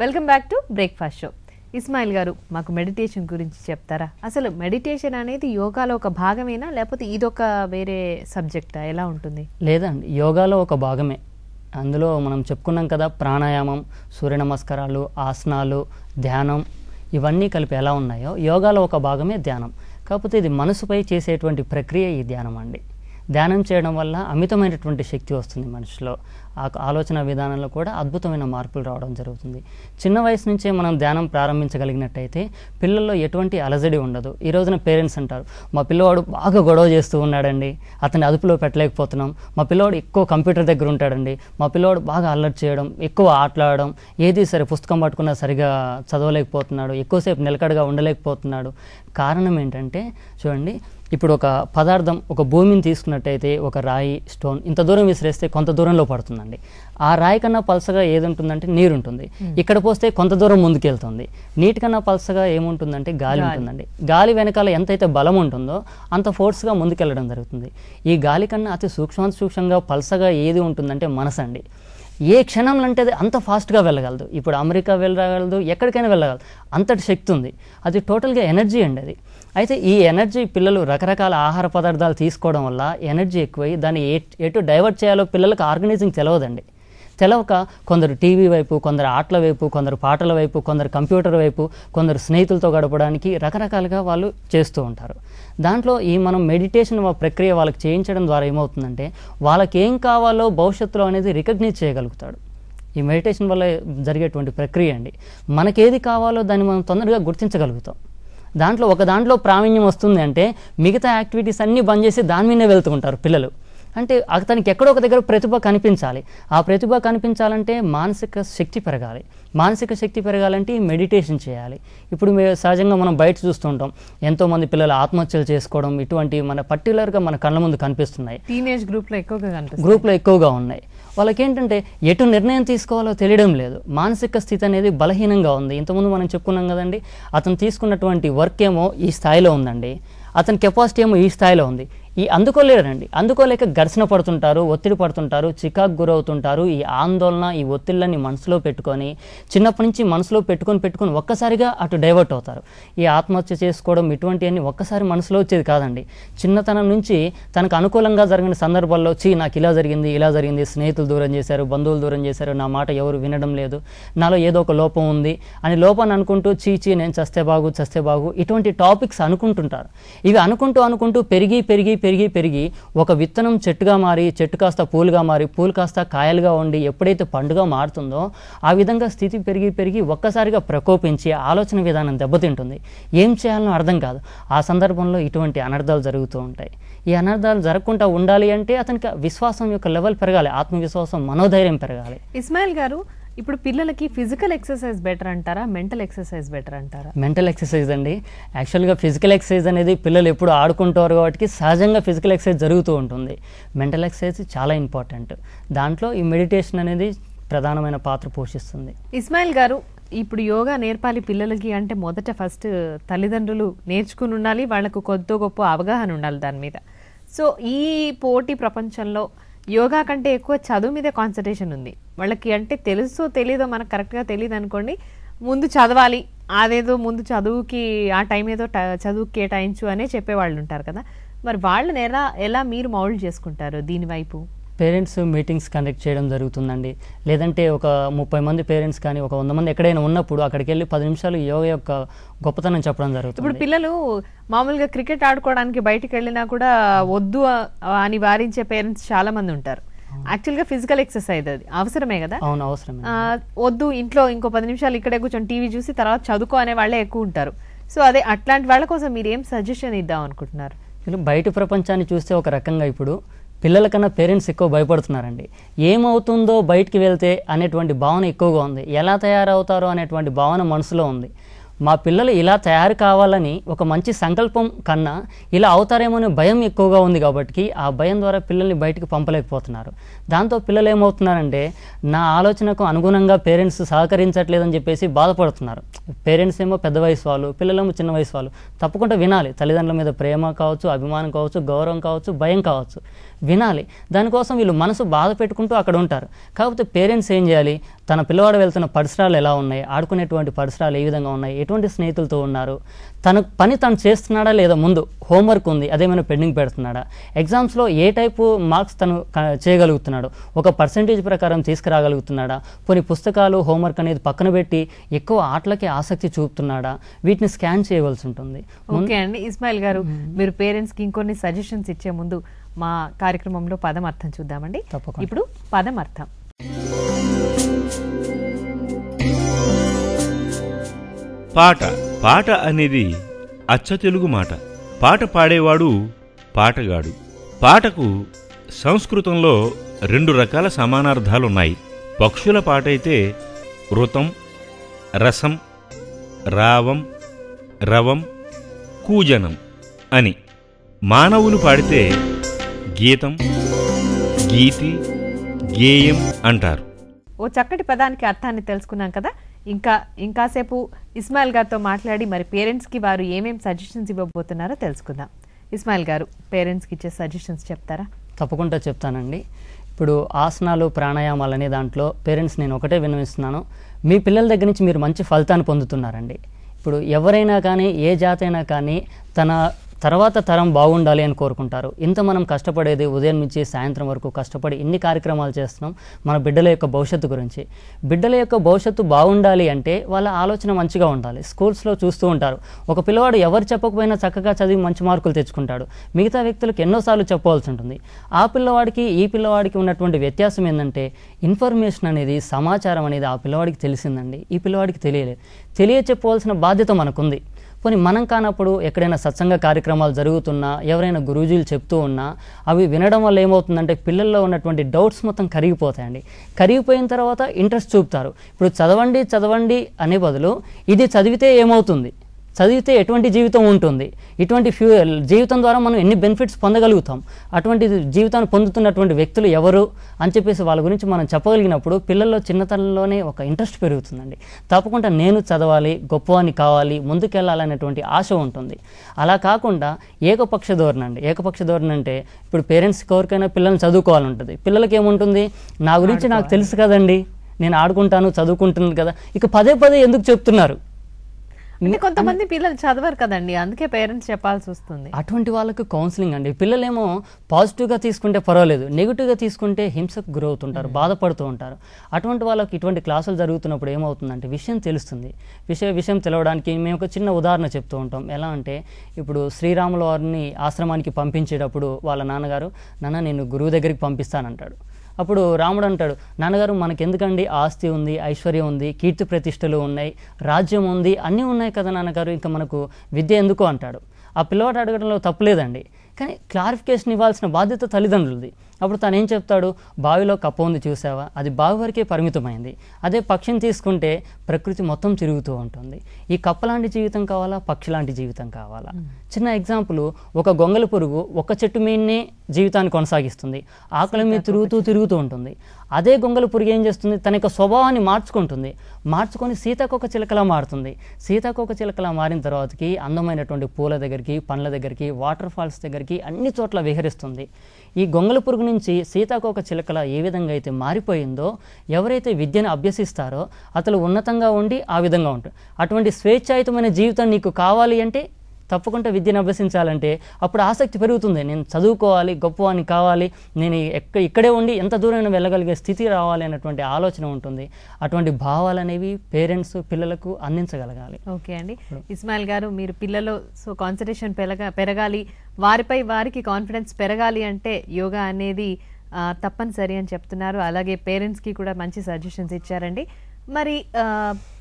Welcome back to breakfast show. Ismail గారు, మాకు meditation గురించి చెప్తారా? అసలు మెడిటేషన్ అనేది యోగాలో ఒక భాగమేనా, లేకపోతే ఇదొక వేరే సబ్జెక్టా, ఎలా ఉంటుంది? లేదండి, యోగాలో ఒక భాగమే. అందులో మనం చెప్పుకున్నాం కదా, ప్రాణాయామం, సూర్య నమస్కారాలు, ఆసనాలు, ధ్యానం, ఇవన్నీ కలిపి ఎలా ఉన్నాయో యోగాలో ఒక భాగమే ధ్యానం. కాకపోతే ఇది మనసుపై చేసేటువంటి ప్రక్రియ ఈ ధ్యానం అండి. ధ్యానం చేయడం వల్ల అమితమైనటువంటి శక్తి వస్తుంది మనిషిలో. ఆ ఆలోచన విధానంలో కూడా అద్భుతమైన మార్పులు రావడం జరుగుతుంది. చిన్న వయసు నుంచే మనం ధ్యానం ప్రారంభించగలిగినట్టయితే పిల్లల్లో ఎటువంటి అలజడి ఉండదు. ఈ రోజున పేరెంట్స్ అంటారు, మా పిల్లవాడు బాగా గొడవ చేస్తూ ఉన్నాడండి, అతన్ని అదుపులో పెట్టలేకపోతున్నాం, మా పిల్లవాడు ఎక్కువ కంప్యూటర్ దగ్గర ఉంటాడండి, మా పిల్లవాడు బాగా అల్లరి చేయడం, ఎక్కువ ఆటలాడడం, ఏది సరే పుస్తకం పట్టుకున్నా సరిగా చదవలేకపోతున్నాడు, ఎక్కువసేపు నిలకడగా ఉండలేకపోతున్నాడు. కారణం ఏంటంటే చూడండి, ఇప్పుడు ఒక పదార్థం, ఒక భూమిని తీసుకున్నట్టయితే ఒక రాయి, స్టోన్ ఇంత దూరం విసిరేస్తే కొంత దూరంలో పడుతుందండి. ఆ రాయి కన్నా పలసగా ఏది ఉంటుందంటే నీరు ఉంటుంది. ఇక్కడ పోస్తే కొంత దూరం ముందుకెళ్తుంది. నీటి కన్నా పలసగా ఏముంటుందంటే గాలి ఉంటుందండి. గాలి వెనకాల ఎంతైతే బలం ఉంటుందో అంత ఫోర్స్గా ముందుకెళ్ళడం జరుగుతుంది. ఈ గాలి కన్నా అతి సూక్ష్మంగా పలసగా ఏది ఉంటుందంటే మనసు అండి. ఏ క్షణంలో అంటే అది అంత ఫాస్ట్గా వెళ్ళగలదు. ఇప్పుడు అమెరికా వెళ్ళగలదు, ఎక్కడికైనా వెళ్ళగలదు, అంతటి శక్తి ఉంది. అది టోటల్గా ఎనర్జీ అండి అది. అయితే ఈ ఎనర్జీ పిల్లలు రకరకాల ఆహార పదార్థాలు తీసుకోవడం వల్ల ఎనర్జీ ఎక్కువై దాన్ని ఎటు డైవర్ట్ చేయాలో పిల్లలకు ఆర్గనైజింగ్ తెలవదండి. తెలవక కొందరు టీవీ వైపు, కొందరు ఆటల వైపు, కొందరు పాటల వైపు, కొందరు కంప్యూటర్ వైపు, కొందరు స్నేహితులతో గడపడానికి రకరకాలుగా వాళ్ళు చేస్తూ ఉంటారు. దాంట్లో ఈ మనం మెడిటేషన్ ప్రక్రియ వాళ్ళకి చేయించడం ద్వారా ఏమవుతుందంటే వాళ్ళకి ఏం కావాలో భవిష్యత్తులో అనేది రికగ్నైజ్ చేయగలుగుతాడు. ఈ మెడిటేషన్ వల్ల జరిగేటువంటి ప్రక్రియ అండి. మనకేది కావాలో దాన్ని మనం తొందరగా గుర్తించగలుగుతాం. దాంట్లో ప్రావీణ్యం వస్తుంది అంటే మిగతా యాక్టివిటీస్ అన్నీ బంద్ చేసి దాని మీదే వెళ్తూ ఉంటారు పిల్లలు. అంటే అతనికి ఎక్కడో ఒక దగ్గర ప్రతిభ కనిపించాలి. ఆ ప్రతిభ కనిపించాలంటే మానసిక శక్తి పెరగాలి. మానసిక శక్తి పెరగాలంటే మెడిటేషన్ చేయాలి. ఇప్పుడు సహజంగా మనం బయట చూస్తూ ఉంటాం, ఎంతోమంది పిల్లలు ఆత్మహత్యలు చేసుకోవడం, ఇటువంటి మన పర్టికులర్గా మన కళ్ళ ముందు కనిపిస్తున్నాయి. టీనేజ్ గ్రూప్లో ఎక్కువగా ఉన్నాయి. వాళ్ళకేంటంటే ఎటు నిర్ణయం తీసుకోవాలో తెలియడం లేదు. మానసిక స్థితి అనేది బలహీనంగా ఉంది. ఇంతకుముందు మనం చెప్పుకున్నాం కదండి, అతను తీసుకున్నటువంటి వర్క్ ఏమో ఈ స్థాయిలో ఉందండి, అతని కెపాసిటీ ఏమో ఈ స్థాయిలో ఉంది. అందుకోలేక ఘర్షణ పడుతుంటారు, ఒత్తిడి పడుతుంటారు, చికాకు గురవుతుంటారు. ఈ ఆందోళన, ఈ ఒత్తిళ్ళని మనసులో పెట్టుకొని చిన్నప్పటి నుంచి మనసులో పెట్టుకొని ఒక్కసారిగా అటు డైవర్ట్ అవుతారు. ఈ ఆత్మహత్య చేసుకోవడం ఇటువంటివన్నీ ఒక్కసారి మనసులో వచ్చేది కాదండి. చిన్నతనం నుంచి తనకు అనుకూలంగా జరిగిన సందర్భాల్లో నాకు ఇలా జరిగింది, స్నేహితులు దూరం చేశారు, బంధువులు దూరం చేశారు, నా మాట ఎవరు వినడం లేదు, నాలో ఏదో ఒక లోపం ఉంది అని లోపాన్ని అనుకుంటూ నేను చస్తే బాగు ఇటువంటి టాపిక్స్ అనుకుంటుంటారు. ఇవి అనుకుంటూ పెరిగి ఒక విత్తనం చెట్టుగా మారి, చెట్టు కాస్త పూలుగా మారి, పూలు కాస్త కాయలుగా ఉండి ఎప్పుడైతే పండుగ మారుతుందో ఆ విధంగా స్థితి పెరిగి ఒక్కసారిగా ప్రకోపించి ఆలోచన విధానం దెబ్బతింటుంది. ఏం చేయాలనో అర్థం కాదు. ఆ సందర్భంలో ఇటువంటి అనర్థాలు జరుగుతూ ఉంటాయి. ఈ అనర్థాలు జరగకుండా ఉండాలి అంటే అతనికి విశ్వాసం యొక్క లెవెల్ పెరగాలి, ఆత్మవిశ్వాసం, మనోధైర్యం పెరగాలి. ఇస్మాయిల్ గారు, ఇప్పుడు పిల్లలకి ఫిజికల్ ఎక్సర్సైజ్ బెటర్ అంటారా, మెంటల్ ఎక్సర్సైజ్ బెటర్ అంటారా? మెంటల్ ఎక్సర్సైజ్ అండి. యాక్చువల్గా ఫిజికల్ ఎక్సర్సైజ్ అనేది పిల్లలు ఎప్పుడు ఆడుకుంటారు కాబట్టి సహజంగా ఫిజికల్ ఎక్సర్సైజ్ జరుగుతూ ఉంటుంది. మెంటల్ ఎక్సర్సైజ్ చాలా ఇంపార్టెంట్. దాంట్లో ఈ మెడిటేషన్ అనేది ప్రధానమైన పాత్ర పోషిస్తుంది. ఇస్మాయిల్ గారు, ఇప్పుడు యోగా నేర్పాలి పిల్లలకి అంటే మొదట ఫస్ట్ తల్లిదండ్రులు నేర్చుకుని ఉండాలి, వాళ్ళకు కొద్ది గొప్ప అవగాహన ఉండాలి దాని మీద. సో ఈ పోటీ ప్రపంచంలో యోగా కంటే ఎక్కువ చదువు మీద కాన్సన్ట్రేషన్ ఉంది వాళ్ళకి. అంటే తెలుసో తెలీదో మనకు కరెక్ట్గా తెలియదు అనుకోండి, ముందు చదవాలి, అదేదో ముందు చదువుకి ఆ టైం ఏదో చదువుకి కేటాయించు అనే చెప్పేవాళ్ళు ఉంటారు కదా. మరి వాళ్ళని ఎలా మీరు మౌల్డ్ చేసుకుంటారు దీని వైపు? పేరెంట్స్ మీటింగ్స్ కండక్ట్ చేయడం జరుగుతుందండి. లేదంటే ఒక 30 మంది పేరెంట్స్ కానీ ఒక 100 మంది ఎక్కడైనా ఉన్నప్పుడు అక్కడికి వెళ్ళి 10 నిమిషాలు యోగా యొక్క గొప్పతనం చెప్పడం జరుగుతుంది. ఇప్పుడు పిల్లలు మామూలుగా క్రికెట్ ఆడుకోవడానికి బయటికి వెళ్ళినా కూడా వద్దు అని వారించే పేరెంట్స్ చాలా మంది ఉంటారు. యాక్చువల్గా ఫిజికల్ ఎక్సర్సైజ్ అది అవసరమే కదా. అవును, అవసరమే. వద్దు, ఇంట్లో ఇంకో 10 నిమిషాలు ఇక్కడే కూర్చొని టీవీ చూసి తర్వాత చదువుకో అనే వాళ్ళే ఎక్కువ ఉంటారు. సో అట్లాంటి వాళ్ళ కోసం మీరు ఏం సజెషన్ ఇద్దాం అనుకుంటున్నారు? బయట ప్రపంచాన్ని చూస్తే ఒక రకంగా ఇప్పుడు పిల్లల కన్నా పేరెంట్స్ ఎక్కువ భయపడుతున్నారండి. ఏమవుతుందో బయటికి వెళ్తే అనేటువంటి భావన ఎక్కువగా ఉంది. ఎలా తయారవుతారో అనేటువంటి భావన మనసులో ఉంది. మా పిల్లలు ఇలా తయారు కావాలని ఒక మంచి సంకల్పం కన్నా ఇలా అవుతారేమో అనే భయం ఎక్కువగా ఉంది కాబట్టి ఆ భయం ద్వారా పిల్లల్ని బయటికి పంపలేకపోతున్నారు. దాంతో పిల్లలు ఏమవుతున్నారంటే నా ఆలోచనకు అనుగుణంగా పేరెంట్స్ సహకరించట్లేదని చెప్పేసి బాధపడుతున్నారు. పేరెంట్స్ ఏమో పెద్ద వయసు వాళ్ళు, పిల్లలేమో చిన్న వయసు వాళ్ళు. తప్పకుండా వినాలి, తల్లిదండ్రుల మీద ప్రేమ కావచ్చు, అభిమానం కావచ్చు, గౌరవం కావచ్చు, భయం కావచ్చు, వినాలి. దానికోసం వీళ్ళు మనసు బాధ పెట్టుకుంటూ అక్కడ ఉంటారు. కాకపోతే పేరెంట్స్ ఏం చేయాలి, తన పిల్లవాడు వెళ్తున్న పరిసరాలు ఎలా ఉన్నాయి, ఆడుకునేటువంటి పరిసరాలు ఏ విధంగా ఉన్నాయి, ఎటువంటి స్నేహితులతో ఉన్నారు, తన పని తను చేస్తున్నాడా లేదా, ముందు హోంవర్క్ ఉంది అదేమైనా పెండింగ్ పెడుతున్నాడా, ఎగ్జామ్స్లో ఏ టైపు మార్క్స్ తను చేయగలుగుతున్నాడు, ఒక పర్సెంటేజ్ ప్రకారం తీసుకురాగలుగుతున్నాడా, కొన్ని పుస్తకాలు హోంవర్క్ అనేది పక్కన పెట్టి ఎక్కువ ఆటలకి ఆసక్తి చూపుతున్నాడా, వీటిని స్కాన్ చేయవలసి ఉంటుంది. ఓకే అండి, ఇస్మాయిల్ గారు మీరు పేరెంట్స్కి ఇంకొన్ని సజెషన్స్ ఇచ్చే ముందు మా కార్యక్రమంలో పదం అర్థం చూద్దామండి. ఇప్పుడు పదం అర్థం. పాట. పాట అనేది అచ్చ తెలుగు మాట. పాట పాడేవాడు పాటగాడు. పాటకు సంస్కృతంలో 2 రకాల సమానార్థాలున్నాయి. పక్షుల పాటైతే ఋతం, రసం, రావం, రవం, కూజనం అని. మానవులు పాడితే గీతం, గీతి, గేయం అంటారు. ఓ చక్కటి పదానికి అర్థాన్ని తెలుసుకున్నాం కదా. ఇంకాసేపు ఇస్మాయిల్ గారితో మాట్లాడి మరి పేరెంట్స్కి వారు ఏమేమి సజెషన్స్ ఇవ్వబోతున్నారో తెలుసుకుందాం. ఇస్మాయిల్ గారు పేరెంట్స్కి ఇచ్చే సజెషన్స్ చెప్తారా? తప్పకుండా చెప్తానండి. ఇప్పుడు ఆసనాలు, ప్రాణాయామాలు అనే దాంట్లో పేరెంట్స్ నేను ఒకటే విన్నవిస్తున్నాను, మీ పిల్లల దగ్గర నుంచి మీరు మంచి ఫలితాన్ని పొందుతున్నారండి. ఇప్పుడు ఎవరైనా కానీ ఏ జాతి అయినా కానీ తన తర్వాత తరం బాగుండాలి అని కోరుకుంటారు. ఇంత మనం కష్టపడేది ఉదయం నుంచి సాయంత్రం వరకు కష్టపడి ఇన్ని కార్యక్రమాలు చేస్తున్నాం మన బిడ్డల యొక్క భవిష్యత్తు గురించి. బిడ్డల యొక్క భవిష్యత్తు బాగుండాలి అంటే వాళ్ళ ఆలోచన మంచిగా ఉండాలి. స్కూల్స్లో చూస్తూ ఉంటారు, ఒక పిల్లవాడు ఎవరు చెప్పకపోయినా చక్కగా చదివి మంచి మార్కులు తెచ్చుకుంటాడు, మిగతా వ్యక్తులకు ఎన్నోసార్లు చెప్పవలసి ఉంటుంది. ఆ పిల్లవాడికి ఈ పిల్లవాడికి ఉన్నటువంటి వ్యత్యాసం ఏంటంటే ఇన్ఫర్మేషన్ అనేది, సమాచారం అనేది ఆ పిల్లవాడికి తెలిసిందండి, ఈ పిల్లవాడికి చెప్పవలసిన బాధ్యత మనకుంది. పోనీ మనం కానప్పుడు ఎక్కడైనా సత్సంగ కార్యక్రమాలు జరుగుతున్నా, ఎవరైనా గురూజీలు చెప్తూ ఉన్నా అవి వినడం వల్ల ఏమవుతుందంటే పిల్లల్లో ఉన్నటువంటి డౌట్స్ మొత్తం కరిగిపోతాయండి. కరిగిపోయిన తర్వాత ఇంట్రెస్ట్ చూపుతారు. ఇప్పుడు చదవండి అనే బదులు ఇది చదివితే ఏమవుతుంది, చదివితే ఎటువంటి జీవితం ఉంటుంది, ఇటువంటి జీవితం ద్వారా మనం ఎన్ని బెనిఫిట్స్ పొందగలుగుతాం, అటువంటి జీవితాన్ని పొందుతున్నటువంటి వ్యక్తులు ఎవరు అని చెప్పేసి వాళ్ళ గురించి మనం చెప్పగలిగినప్పుడు పిల్లల్లో చిన్నతనంలోనే ఒక ఇంట్రెస్ట్ పెరుగుతుందండి. తప్పకుండా నేను చదవాలి, గొప్పవాన్ని కావాలి, ముందుకెళ్ళాలనేటువంటి ఆశ ఉంటుంది. అలా కాకుండా ఏకపక్ష ధోరణి అంటే ఇప్పుడు పేరెంట్స్కి ఎవరికైనా పిల్లల్ని చదువుకోవాలని ఉంటుంది, పిల్లలకి ఏముంటుంది, నా గురించి నాకు తెలుసు కదండి, నేను ఆడుకుంటాను, చదువుకుంటున్నాను కదా, ఇక పదే ఎందుకు చెప్తున్నారు. కొంతమంది పిల్లలు చదవరు కదండి, అందుకే పేరెంట్స్ చెప్పాల్సి వస్తుంది. అటువంటి వాళ్ళకు కౌన్సిలింగ్ అండి. పిల్లలేమో పాజిటివ్గా తీసుకుంటే పర్వాలేదు, నెగిటివ్గా తీసుకుంటే హింసకు గురవుతుంటారు, బాధపడుతూ ఉంటారు. అటువంటి వాళ్ళకి ఇటువంటి క్లాసులు జరుగుతున్నప్పుడు ఏమవుతుందంటే విషయం తెలుస్తుంది. విషయం తెలవడానికి మేము ఒక చిన్న ఉదాహరణ చెప్తూ ఉంటాం. ఎలా అంటే ఇప్పుడు శ్రీరాముల వారిని ఆశ్రమానికి పంపించేటప్పుడు వాళ్ళ నాన్నగారు, నాన్న నేను గురువు దగ్గరికి పంపిస్తానంటాడు. అప్పుడు రాముడు అంటాడు, నాన్నగారు మనకెందుకండి, ఆస్తి ఉంది, ఐశ్వర్యం ఉంది, కీర్తి ప్రతిష్టలు ఉన్నాయి, రాజ్యం ఉంది, అన్నీ ఉన్నాయి కదా నాన్నగారు, ఇంకా మనకు విద్య ఎందుకు అంటాడు. ఆ పిల్లవాడు అడగడంలో తప్పులేదండి, కానీ క్లారిఫికేషన్ ఇవ్వాల్సిన బాధ్యత తల్లిదండ్రులది. అప్పుడు తను ఏం చెప్తాడు, బావిలో కప్ప ఉంది చూసావా, అది బావి వరకే పరిమితమైంది, అదే పక్షిని తీసుకుంటే ప్రకృతి మొత్తం తిరుగుతూ ఉంటుంది. ఈ కప్ప లాంటి జీవితం కావాలా, పక్షి లాంటి జీవితం కావాలా? చిన్న ఎగ్జాంపుల్, ఒక గొంగళి పురుగు ఒక చెట్టు మీదనే జీవితాన్ని కొనసాగిస్తుంది, ఆకలి మీద తిరుగుతూ ఉంటుంది. అదే గొంగళి పురుగు ఏం చేస్తుంది, తన యొక్క స్వభావాన్ని మార్చుకొని సీతాకోక చిలకలా మారుతుంది. సీతాకోక చిలకలా మారిన తర్వాతకి అందమైనటువంటి పూల దగ్గరికి, పండ్ల దగ్గరికి, వాటర్ ఫాల్స్ దగ్గరికి అన్ని చోట్ల విహరిస్తుంది. ఈ గొంగళి పురుగు నుంచి సీతాకోక చిలకల ఏ విధంగా అయితే మారిపోయిందో, ఎవరైతే విద్యను అభ్యసిస్తారో అతను ఉన్నతంగా ఉండి ఆ విధంగా ఉంటారు. అటువంటి స్వేచ్ఛాయుతమైన జీవితం నీకు కావాలి అంటే తప్పకుండా విద్యను అభ్యసించాలంటే అప్పుడు ఆసక్తి పెరుగుతుంది. నేను చదువుకోవాలి, గొప్పవాన్ని కావాలి, నేను ఇక్కడే ఉండి ఎంత దూరం వెళ్ళగలిగే స్థితి రావాలి అన్నటువంటి ఆలోచన ఉంటుంది. అటువంటి భావాలు అనేవి పేరెంట్స్ పిల్లలకు అందించగలగాలి. ఓకే అండి, ఇస్మాయిల్ గారు మీరు పిల్లలు కాన్సన్ట్రేషన్ పెరగాలి, వారికి కాన్ఫిడెన్స్ పెరగాలి అంటే యోగా అనేది తప్పనిసరి అని చెప్తున్నారు. అలాగే పేరెంట్స్కి కూడా మంచి సజెషన్స్ ఇచ్చారండి. మరి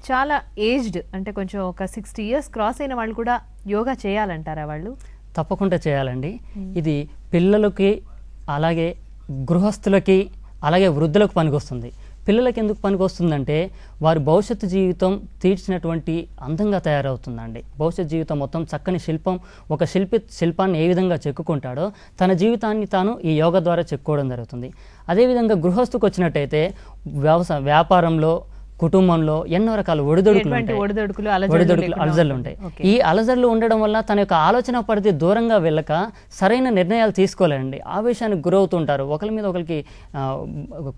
చాలా ఏజ్డ్ అంటే కొంచెం ఒక 60 years క్రాస్ అయిన వాళ్ళు కూడా యోగా చేయాలంటారా? వాళ్ళు తప్పకుండా చేయాలండి. ఇది పిల్లలకి, అలాగే గృహస్థులకి, అలాగే వృద్ధులకు పనికొస్తుంది. పిల్లలకి ఎందుకు పనికొస్తుందంటే వారి భవిష్యత్తు జీవితం తీర్చినటువంటి అందంగా తయారవుతుందండి. భవిష్యత్ జీవితం మొత్తం చక్కని శిల్పం, ఒక శిల్పాన్ని ఏ విధంగా చెక్కుకుంటాడో తన జీవితాన్ని తాను ఈ యోగా ద్వారా చెక్కుకోవడం జరుగుతుంది. అదేవిధంగా గృహస్థుకు వచ్చినట్టయితే వ్యాపారంలో, కుటుంబంలో ఎన్నో రకాల ఒడిదొడుకులు అలజడులు ఉంటాయి. ఈ అలజడులు ఉండడం వల్ల తన యొక్క ఆలోచన పరిధి దూరంగా వెళ్ళక సరైన నిర్ణయాలు తీసుకోలేండి. ఆవేశానికి గురవుతుంటారు. ఒకరి మీద ఒకరికి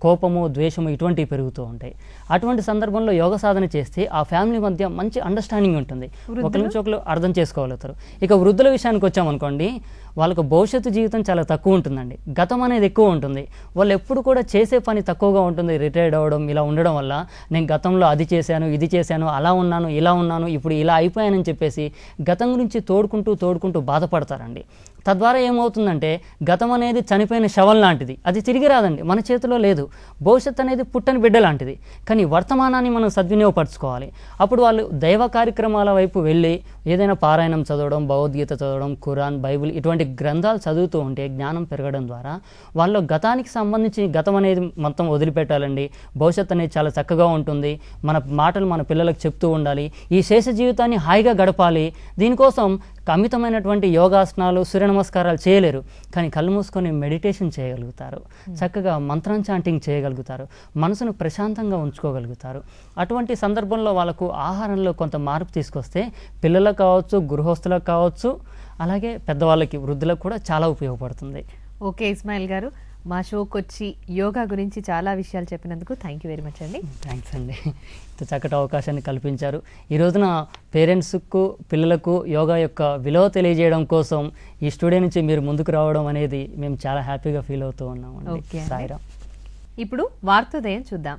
కోపము, ద్వేషము ఇటువంటివి పెరుగుతూ ఉంటాయి. అటువంటి సందర్భంలో యోగ సాధన చేస్తే ఆ ఫ్యామిలీ మధ్య మంచి అండర్స్టాండింగ్ ఉంటుంది. ఒకరి నుంచి ఒకరు అర్థం చేసుకోగలుగుతారు. ఇక వృద్ధుల విషయానికి వచ్చామనుకోండి, వాళ్ళకు భవిష్యత్తు జీవితం చాలా తక్కువ ఉంటుందండి. గతం అనేది ఎక్కువ ఉంటుంది. వాళ్ళు ఎప్పుడు కూడా చేసే పని తక్కువగా ఉంటుంది. రిటైర్డ్ అవ్వడం ఇలా ఉండడం వల్ల నేను గతంలో అది చేశాను, ఇది చేశాను, అలా ఉన్నాను, ఇలా ఉన్నాను, ఇప్పుడు ఇలా అయిపోయానని చెప్పేసి గతం గురించి తోడుకుంటూ బాధపడతారండి. తద్వారా ఏమవుతుందంటే గతం అనేది చనిపోయిన శవం లాంటిది, అది తిరిగి రాదండి, మన చేతిలో లేదు. భవిష్యత్తు అనేది పుట్టని బిడ్డ లాంటిది. కానీ వర్తమానాన్ని మనం సద్వినియోగపరచుకోవాలి. అప్పుడు వాళ్ళు దైవ కార్యక్రమాల వైపు వెళ్ళి ఏదైనా పారాయణం చదవడం, భగవద్గీత చదవడం, ఖురాన్, బైబిల్ ఇటువంటి గ్రంథాలు చదువుతూ ఉంటే జ్ఞానం పెరగడం ద్వారా వాళ్ళ గతానికి సంబంధించి గతం అనేది మొత్తం వదిలిపెట్టాలండి. భవిష్యత్తు అనేది చాలా చక్కగా ఉంటుంది. మన మాటలు మన పిల్లలకు చెప్తూ ఉండాలి. ఈ శేష జీవితాన్ని హాయిగా గడపాలి. దీనికోసం అమితమైనటువంటి యోగాసనాలు, సూర్య నమస్కారాలు చేయలేరు. కానీ కళ్ళు మూసుకొని మెడిటేషన్ చేయగలుగుతారు. చక్కగా మంత్రం చాంటింగ్ చేయగలుగుతారు. మనసును ప్రశాంతంగా ఉంచుకోగలుగుతారు. అటువంటి సందర్భంలో వాళ్ళకు ఆహారంలో కొంత మార్పు తీసుకొస్తే పిల్లలకు కావచ్చు, గృహస్థులకు కావచ్చు, అలాగే పెద్దవాళ్ళకి, వృద్ధులకు కూడా చాలా ఉపయోగపడుతుంది. ఓకే ఇస్మాయిల్ గారు, మా షోకి వచ్చి యోగా గురించి చాలా విషయాలు చెప్పినందుకు థ్యాంక్ యూ వెరీ మచ్ అండి. థ్యాంక్స్ అండి, ఇంత చక్కటి అవకాశాన్ని కల్పించారు. ఈ రోజున పేరెంట్స్కు, పిల్లలకు యోగా యొక్క విలువ తెలియజేయడం కోసం ఈ స్టూడియో నుంచి మీరు ముందుకు రావడం అనేది మేము చాలా హ్యాపీగా ఫీల్ అవుతూ ఉన్నామండి. ఓకే, సాయిరామ్. ఇప్పుడు వార్తోదయం చూద్దాం.